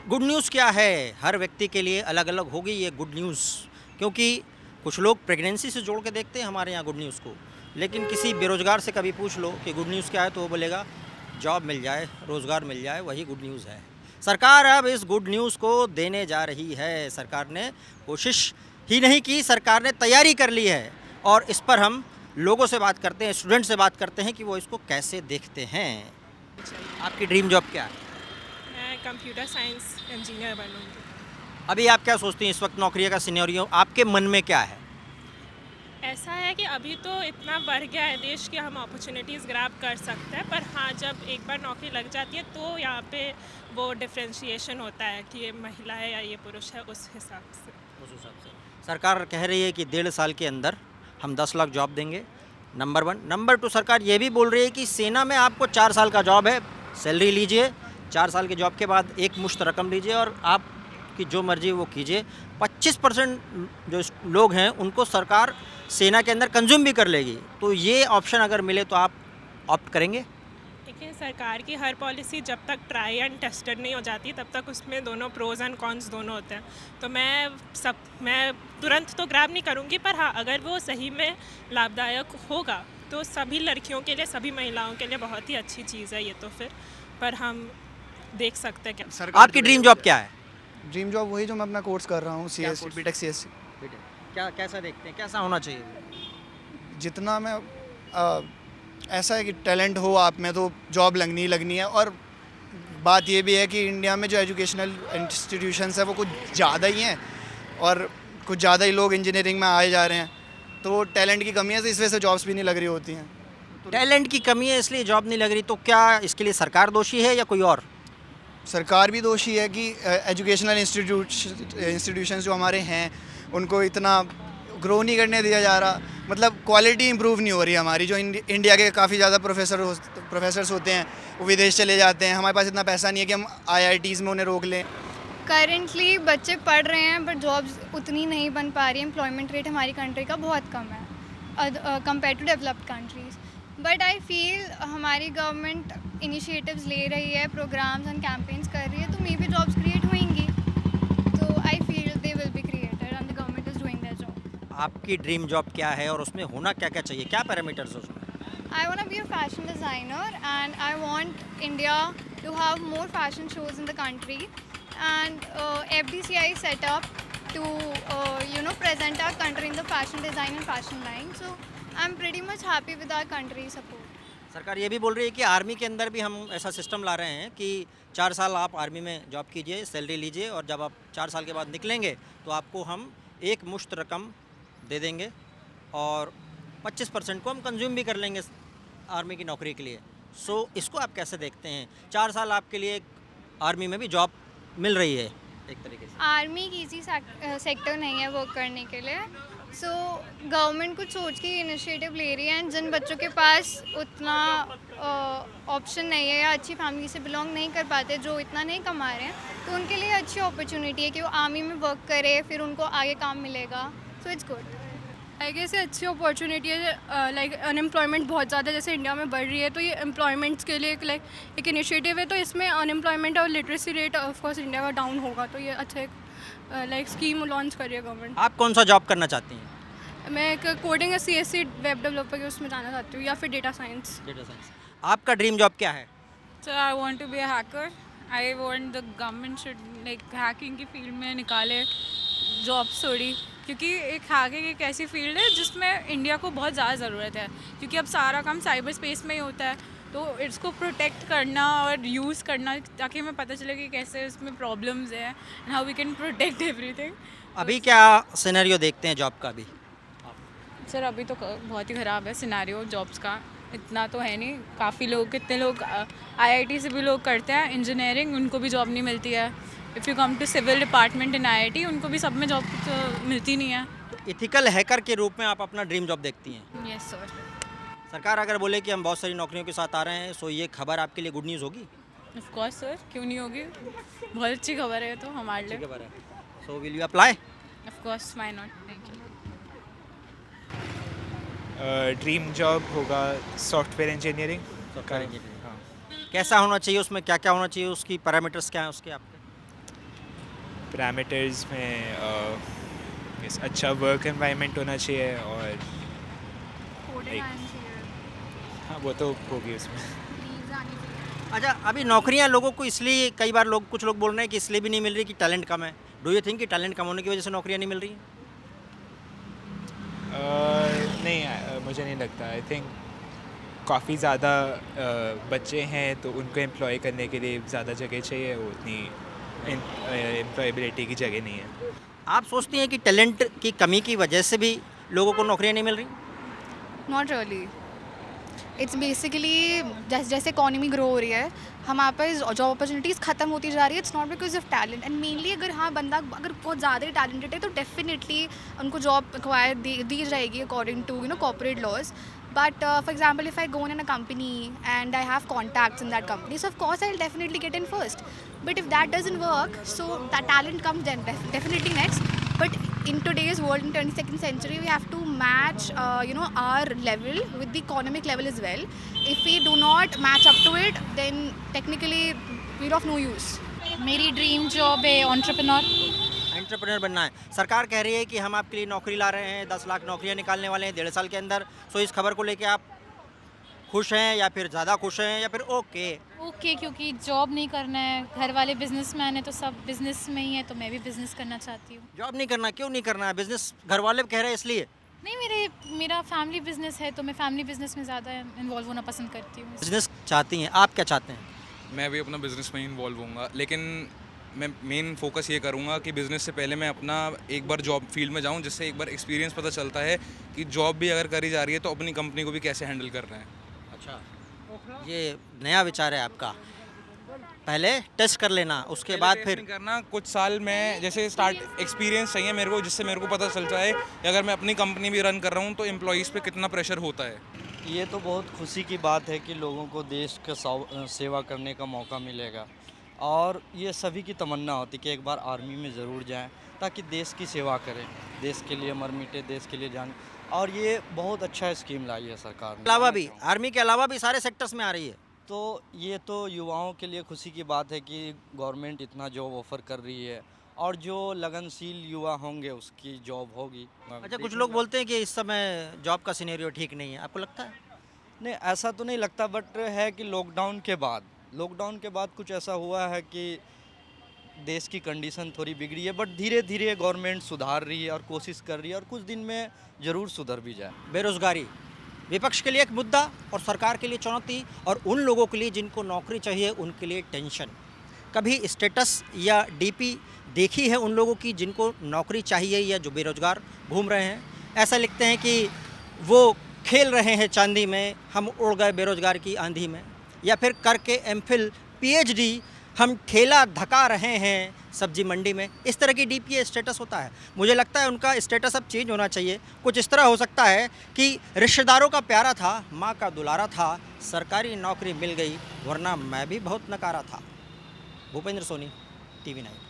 Good news क्या है? हर व्यक्ति के लिए अलग-अलग होगी ये गुड न्यूज़, क्योंकि कुछ लोग प्रेगनेंसी से जोड़ के देखते हैं हमारे यहाँ गुड न्यूज़ को। लेकिन किसी बेरोज़गार से कभी पूछ लो कि गुड न्यूज़ क्या है, तो वो बोलेगा जॉब मिल जाए, रोज़गार मिल जाए, वही गुड न्यूज़ है। सरकार अब इस गुड न्यूज़ को देने जा रही है। सरकार ने कोशिश ही नहीं की, सरकार ने तैयारी कर ली है और इस पर हम लोगों से बात करते हैं, स्टूडेंट से बात करते हैं कि वो इसको कैसे देखते हैं। आपकी ड्रीम जॉब क्या है? मैं कंप्यूटर साइंस इंजीनियर बनूंगी। अभी आप क्या सोचती हैं इस वक्त नौकरी का सिनेरियो आपके मन में क्या है? ऐसा है कि अभी तो इतना बढ़ गया है देश कि हम अपॉर्चुनिटीज़ ग्रैब कर सकते हैं, पर हाँ, जब एक बार नौकरी लग जाती है तो यहाँ पे वो डिफ्रेंशिएशन होता है कि ये महिला है या ये पुरुष है, उस हिसाब से। उस हिसाब से सरकार कह रही है कि 1.5 साल के अंदर हम 10 लाख जॉब देंगे, नंबर 1। नंबर 2, सरकार ये भी बोल रही है कि सेना में आपको 4 साल का जॉब है, सैलरी लीजिए, 4 साल के जॉब के बाद एक मुश्त रकम लीजिए और आपकी जो मर्जी वो कीजिए। 25% जो लोग हैं उनको सरकार सेना के अंदर कंज्यूम भी कर लेगी। तो ये ऑप्शन अगर मिले तो आप ऑप्ट करेंगे? देखिए, सरकार की हर पॉलिसी जब तक ट्राई एंड टेस्टेड नहीं हो जाती तब तक उसमें दोनों प्रोज एंड कॉन्स दोनों होते हैं। तो मैं तुरंत तो ग्रैब नहीं करूँगी, पर हाँ, अगर वो सही में लाभदायक होगा तो सभी लड़कियों के लिए, सभी महिलाओं के लिए बहुत ही अच्छी चीज़ है ये। तो फिर पर हम देख सकते हैं क्या। आपकी ड्रीम जॉब क्या है? ड्रीम जॉब वही जो मैं अपना कोर्स कर रहा हूँ, C S course? B tech C S. क्या कैसा देखते हैं, कैसा होना चाहिए? जितना मैं ऐसा है कि टैलेंट हो आप में तो जॉब लगनी ही लगनी है। और बात ये भी है कि इंडिया में जो एजुकेशनल इंस्टीट्यूशंस है वो कुछ ज़्यादा ही हैं और कुछ ज़्यादा ही लोग इंजीनियरिंग में आए जा रहे हैं, तो टैलेंट की कमी है, तो इस वजह से जॉब्स भी नहीं लग रही होती हैं। टैलेंट की कमी है इसलिए जॉब नहीं लग रही, तो क्या इसके लिए सरकार दोषी है या कोई और? सरकार भी दोषी है कि एजुकेशनल इंस्टीट्यूशंस जो हमारे हैं उनको इतना ग्रो नहीं करने दिया जा रहा। मतलब क्वालिटी इंप्रूव नहीं हो रही हमारी। जो इंडिया के काफ़ी ज़्यादा प्रोफेसर्स होते हैं वो विदेश चले जाते हैं। हमारे पास इतना पैसा नहीं है कि हम IITs में उन्हें रोक लें। करेंटली बच्चे पढ़ रहे हैं पर जॉब्स उतनी नहीं बन पा रही है। एम्प्लॉयमेंट रेट हमारी कंट्री का बहुत कम है compare to developed countries. But I feel हमारी गवर्नमेंट इनिशिएटिव्स ले रही है, प्रोग्राम्स एंड कैंपेन्स कर रही है, तो मे बी जॉब्स क्रिएट होंगी। तो I feel they will be created and the government is doing their job. आपकी ड्रीम जॉब क्या है और उसमें होना क्या क्या चाहिए, क्या पैरामीटर्स है उसमें? I want to be a fashion designer and I want India to have more fashion shows in the country, and FDCI is set up to present our country in the fashion design and fashion line. So I'm pretty much happy with our country's support. सरकार ये भी बोल रही है कि army के अंदर भी हम ऐसा सिस्टम ला रहे हैं कि 4 साल आप आर्मी में जॉब कीजिए, सैलरी लीजिए और जब आप 4 साल के बाद निकलेंगे तो आपको हम एक मुश्त रकम दे देंगे और 25% को हम कंज्यूम भी कर लेंगे आर्मी की नौकरी के लिए। सो इसको आप कैसे देखते हैं? 4 साल आपके लिए आर्मी में भी जॉब मिल रही है एक तरीके से। आर्मी की इजी सेक्टर नहीं है वर्क करने के लिए। सो गवर्नमेंट कुछ सोच के इनिशिएटिव ले रही है, एंड जिन बच्चों के पास उतना ऑप्शन नहीं है या अच्छी फैमिली से बिलोंग नहीं कर पाते, जो इतना नहीं कमा रहे हैं, तो उनके लिए अच्छी अपॉर्चुनिटी है कि वो आर्मी में वर्क करे, फिर उनको आगे काम मिलेगा। So it's good. I guess ये अच्छी अपॉर्चुनिटी है। लाइक अनएम्प्लॉयमेंट बहुत ज़्यादा जैसे इंडिया में बढ़ रही है, तो ये एम्प्लॉयमेंट्स के लिए एक इनिशिएटिव है। तो इसमें अनएम्प्लॉयमेंट और literacy rate of course India का डाउन होगा, तो ये अच्छा एक स्कीम लॉन्च कर रही है गवर्नमेंट। आप कौन सा जॉब करना चाहती हैं? मैं एक कोडिंग CSC वेब डेवलपर के उसमें जाना चाहती हूँ, या फिर डेटा साइंस। Data science. आपका ड्रीम जॉब क्या है? So I want to be a hacker. I want the government should hacking की फील्ड में निकाले जॉब्स थोड़ी, क्योंकि एक हैकिंग एक ऐसी फील्ड है जिसमें इंडिया को बहुत ज़्यादा ज़रूरत है, क्योंकि अब सारा काम साइबर स्पेस में ही होता है। तो इसको प्रोटेक्ट करना और यूज़ करना ताकि हमें पता चले कि कैसे इसमें प्रॉब्लम्स हैं and how we can protect everything. अभी क्या सिनेरियो देखते हैं जॉब का भी? सर अभी तो बहुत ही ख़राब है सिनेरियो जॉब्स का। इतना तो है नहीं, काफ़ी लोग, कितने लोग IIT से भी लोग करते हैं इंजीनियरिंग, उनको भी जॉब नहीं मिलती है। If you come to civil department in IIT, उनको भी सब में जॉब तो मिलती नहीं है। इथिकल हैकर के रूप में आप अपना ड्रीम जॉब देखती हैं? Yes sir. सरकार अगर बोले कि हम बहुत सारी नौकरियों के साथ आ रहे हैं, सो ये खबर आपके लिए गुड न्यूज़ होगी? ऑफ कोर्स सर, क्यों नहीं होगी, बहुत अच्छी खबर है तो हमारे लिए। खबर है। So will you apply? Of course, why not. Thank you. Dream job होगा सॉफ्टवेयर इंजीनियरिंग। Software engineering. हाँ। कैसा होना चाहिए, उसमें क्या क्या होना चाहिए, उसकी पैरामीटर्स क्या हैं उसके आपके? पैरामीटर्स में अच्छा वर्क एनवायरनमेंट होना चाहिए और हाँ वो तो होगी उसमें। अच्छा, अभी नौकरियां लोगों को इसलिए, कई बार कुछ लोग बोल रहे हैं कि इसलिए भी नहीं मिल रही कि टैलेंट कम है। डू यू थिंक कि टैलेंट कम होने की वजह से नौकरियां नहीं मिल रही हैं? नहीं मुझे नहीं लगता। आई थिंक काफ़ी ज़्यादा बच्चे हैं तो उनको एम्प्लॉय करने के लिए ज़्यादा जगह चाहिए, उतनी एम्प्लॉयबिलिटी की जगह नहीं है। आप सोचती हैं कि टैलेंट की कमी की वजह से भी लोगों को नौकरियां नहीं मिल रही? नॉट रियली, इट्स बेसिकली जैसे इकॉनमी ग्रो हो रही है, हमारे पास जॉब अपॉर्चुनिटीज़ ख़त्म होती जा रही है। It's not because of talent and mainly अगर हाँ बंदा अगर बहुत ज़्यादा ही टैलेंटेड है तो डेफिनेटली उनको जॉब एक्वायर दी जाएगी according to corporate laws. But for example, if I go in a company and I have contacts in that company, so of course I'll definitely get in first. But if that doesn't work, so that talent comes then definitely next. But in today's world, in 22nd century, we have to match, our level with the economic level as well. If we do not match up to it, then technically we're of no use. मेरी dream job है entrepreneur. Entrepreneur बनना है. सरकार कह रही है कि हम आपके लिए नौकरी ला रहे हैं, 10 लाख नौकरियां निकालने वाले हैं 1.5 साल के अंदर. सो इस खबर को लेके आप खुश हैं या फिर ज़्यादा खुश हैं या फिर ओके? क्योंकि जॉब नहीं करना है, घर वाले बिजनेसमैन है तो सब बिजनेस में ही है, तो मैं भी बिजनेस करना चाहती हूँ. जॉब नहीं करना, क्यों नहीं करना है? बिजनेस घर वाले कह रहे हैं इसलिए? नहीं, मेरा फैमिली बिजनेस है तो मैं फैमिली बिजनेस में ज़्यादा इन्वॉल्व होना पसंद करती हूँ. बिजनेस चाहती हैं, आप क्या चाहते हैं? मैं भी अपना बिज़नेस में इन्वॉल्व होऊंगा, लेकिन मैं मेन फोकस ये करूंगा कि बिज़नेस से पहले मैं अपना एक बार जॉब फील्ड में जाऊं, जिससे एक बार एक्सपीरियंस पता चलता है कि जॉब भी अगर करी जा रही है तो अपनी कंपनी को भी कैसे हैंडल करना है. अच्छा, ये नया विचार है आपका. पहले टेस्ट कर लेना, उसके बाद टेस्ट फिर नहीं करना. कुछ साल में जैसे स्टार्ट एक्सपीरियंस चाहिए मेरे को, जिससे मेरे को पता चल जाए कि अगर मैं अपनी कंपनी भी रन कर रहा हूँ तो एम्प्लॉयज़ पे कितना प्रेशर होता है. ये तो बहुत खुशी की बात है कि लोगों को देश का सेवा करने का मौका मिलेगा, और ये सभी की तमन्ना होती कि एक बार आर्मी में ज़रूर जाएं ताकि देश की सेवा करें, देश के लिए मर मिटे, देश के लिए जान. और ये बहुत अच्छा स्कीम लाई है सरकार ने. अलावा भी, आर्मी के अलावा भी सारे सेक्टर्स में आ रही है. तो ये तो युवाओं के लिए खुशी की बात है कि गवर्नमेंट इतना जॉब ऑफ़र कर रही है, और जो लगनशील युवा होंगे उसकी जॉब होगी. अच्छा, कुछ लोग बोलते हैं कि इस समय जॉब का सिनेरियो ठीक नहीं है, आपको लगता है? नहीं, ऐसा तो नहीं लगता, बट है कि लॉकडाउन के बाद कुछ ऐसा हुआ है कि देश की कंडीशन थोड़ी बिगड़ी है, बट धीरे धीरे गवर्नमेंट सुधार रही है और कोशिश कर रही है, और कुछ दिन में ज़रूर सुधर भी जाए. बेरोजगारी विपक्ष के लिए एक मुद्दा और सरकार के लिए चुनौती, और उन लोगों के लिए जिनको नौकरी चाहिए उनके लिए टेंशन. कभी स्टेटस या डीपी देखी है उन लोगों की जिनको नौकरी चाहिए या जो बेरोजगार घूम रहे हैं? ऐसा लिखते हैं कि वो खेल रहे हैं चांदी में, हम उड़ गए बेरोजगार की आंधी में. या फिर करके एमफिल पीएचडी हम ठेला धका रहे हैं सब्जी मंडी में. इस तरह की डीपी स्टेटस होता है. मुझे लगता है उनका स्टेटस अब चेंज होना चाहिए. कुछ इस तरह हो सकता है कि रिश्तेदारों का प्यारा था, माँ का दुलारा था, सरकारी नौकरी मिल गई, वरना मैं भी बहुत नकारा था. भूपेंद्र सोनी, TV9.